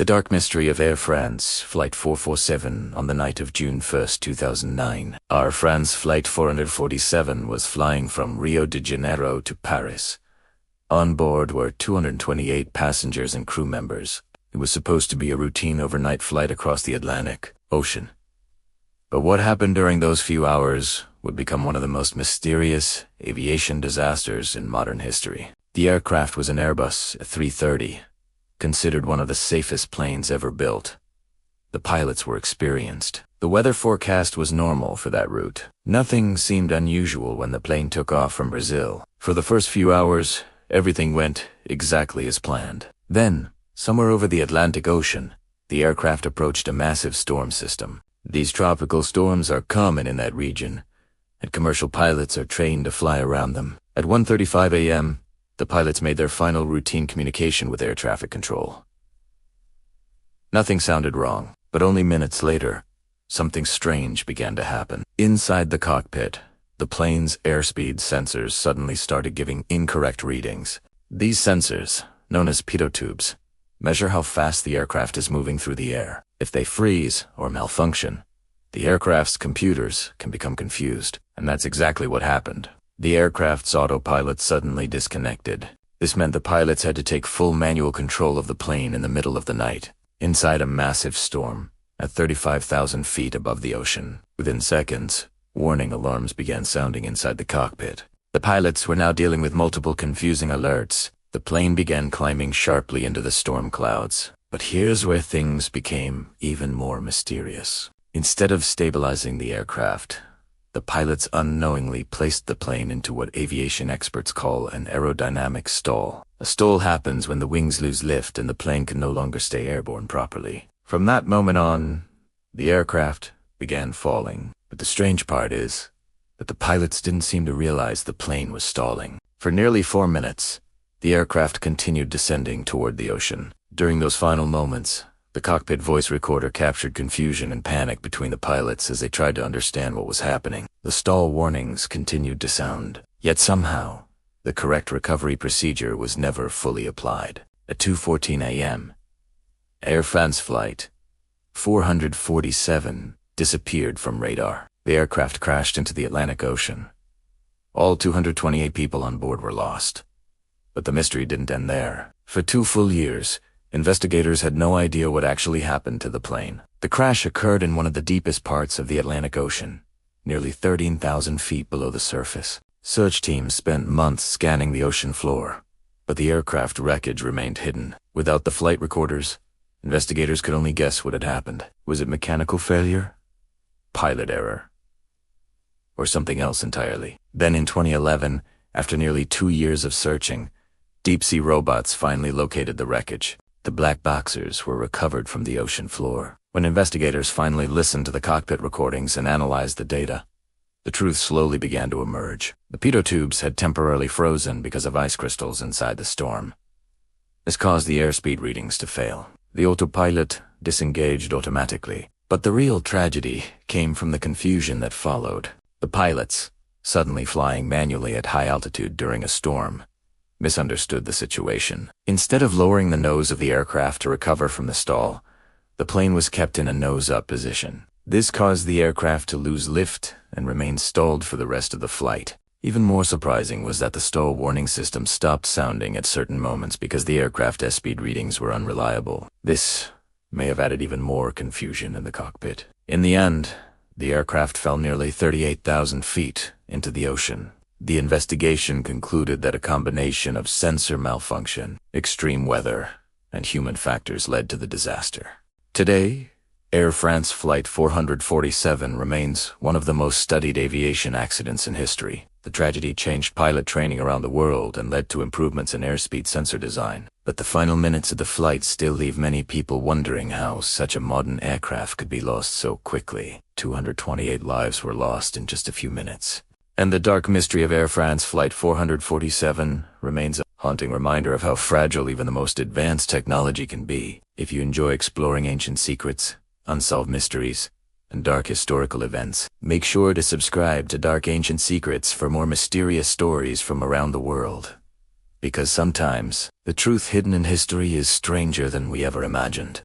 The Dark Mystery of Air France, Flight 447, on the night of June 1st, 2009. Air France Flight 447 was flying from Rio de Janeiro to Paris. On board were 228 passengers and crew members. It was supposed to be a routine overnight flight across the Atlantic Ocean. But what happened during those few hours would become one of the most mysterious aviation disasters in modern history. The aircraft was an Airbus A330, considered one of the safest planes ever built. The pilots were experienced. The weather forecast was normal for that route. Nothing seemed unusual when the plane took off from Brazil. For the first few hours, everything went exactly as planned. Then, somewhere over the Atlantic Ocean, the aircraft approached a massive storm system. These tropical storms are common in that region, and commercial pilots are trained to fly around them. At 1:35 a.m., the pilots made their final routine communication with air traffic control. Nothing sounded wrong, but only minutes later, something strange began to happen. Inside the cockpit, the plane's airspeed sensors suddenly started giving incorrect readings. These sensors, known as pidotubes, measure how fast the aircraft is moving through the air. If they freeze or malfunction, the aircraft's computers can become confused, and that's exactly what happened. The aircraft's autopilot suddenly disconnected. This meant the pilots had to take full manual control of the plane in the middle of the night, inside a massive storm, at 35,000 feet above the ocean. Within seconds, warning alarms began sounding inside the cockpit. The pilots were now dealing with multiple confusing alerts. The plane began climbing sharply into the storm clouds. But here's where things became even more mysterious. Instead of stabilizing the aircraft, the pilots unknowingly placed the plane into what aviation experts call an aerodynamic stall. A stall happens when the wings lose lift and the plane can no longer stay airborne properly. From that moment on, the aircraft began falling. But the strange part is that the pilots didn't seem to realize the plane was stalling. For nearly 4 minutes, the aircraft continued descending toward the ocean. During those final moments, the cockpit voice recorder captured confusion and panic between the pilots as they tried to understand what was happening. The stall warnings continued to sound, yet somehow, the correct recovery procedure was never fully applied. At 2:14 a.m., Air France Flight 447 disappeared from radar. The aircraft crashed into the Atlantic Ocean. All 228 people on board were lost. But the mystery didn't end there. For 2 full years, investigators had no idea what actually happened to the plane. The crash occurred in one of the deepest parts of the Atlantic Ocean, nearly 13,000 feet below the surface. Search teams spent months scanning the ocean floor, but the aircraft wreckage remained hidden. Without the flight recorders, investigators could only guess what had happened. Was it mechanical failure? Pilot error? Or something else entirely? Then in 2011, after nearly 2 years of searching, deep-sea robots finally located the wreckage. The black boxers were recovered from the ocean floor. When investigators finally listened to the cockpit recordings and analyzed the data, the truth slowly began to emerge. The pidotubes had temporarily frozen because of ice crystals inside the storm. This caused the airspeed readings to fail. The autopilot disengaged automatically. But the real tragedy came from the confusion that followed. The pilots, suddenly flying manually at high altitude during a storm, misunderstood the situation. Instead of lowering the nose of the aircraft to recover from the stall, the plane was kept in a nose-up position. This caused the aircraft to lose lift and remain stalled for the rest of the flight. Even more surprising was that the stall warning system stopped sounding at certain moments because the aircraft airspeed readings were unreliable. This may have added even more confusion in the cockpit. In the end, the aircraft fell nearly 38,000 feet into the ocean. The investigation concluded that a combination of sensor malfunction, extreme weather, and human factors led to the disaster. Today, Air France Flight 447 remains one of the most studied aviation accidents in history. The tragedy changed pilot training around the world and led to improvements in airspeed sensor design. But the final minutes of the flight still leave many people wondering how such a modern aircraft could be lost so quickly. 228 lives were lost in just a few minutes. And the dark mystery of Air France Flight 447 remains a haunting reminder of how fragile even the most advanced technology can be. If you enjoy exploring ancient secrets, unsolved mysteries, and dark historical events, make sure to subscribe to Dark Ancient Secrets for more mysterious stories from around the world. Because sometimes, the truth hidden in history is stranger than we ever imagined.